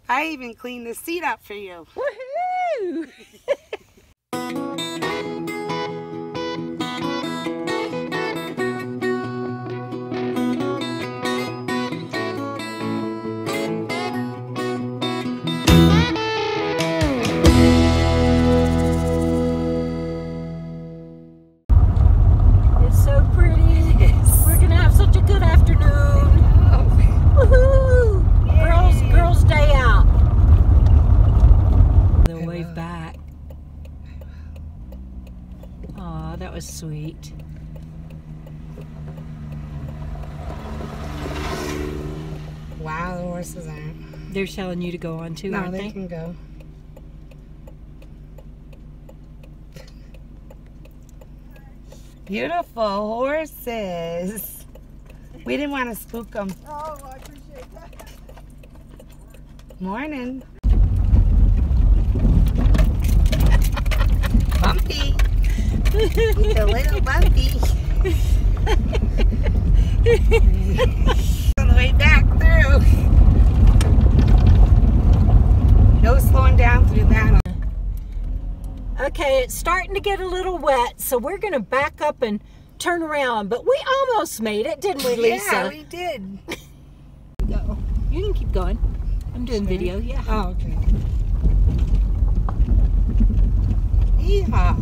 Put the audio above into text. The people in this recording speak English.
I even cleaned the seat up for you. Woohoo! It's so pretty. We're gonna have such a good afternoon. Woohoo! Girls' day out. They'll wave back. Aw, that was sweet. Wow, the horses aren't. They're telling you to go on too, aren't No, they? they can go. Beautiful horses. We didn't want to spook them. Oh, I appreciate that. Morning. Bumpy. He's a little bumpy. On the way back through. No slowing down through that. Okay, it's starting to get a little wet, so we're going to back up and turn around. But we almost made it, didn't we, Lisa? Yeah, we did. Go. You can keep going. I'm doing video, yeah. Oh, okay. Yeehaw.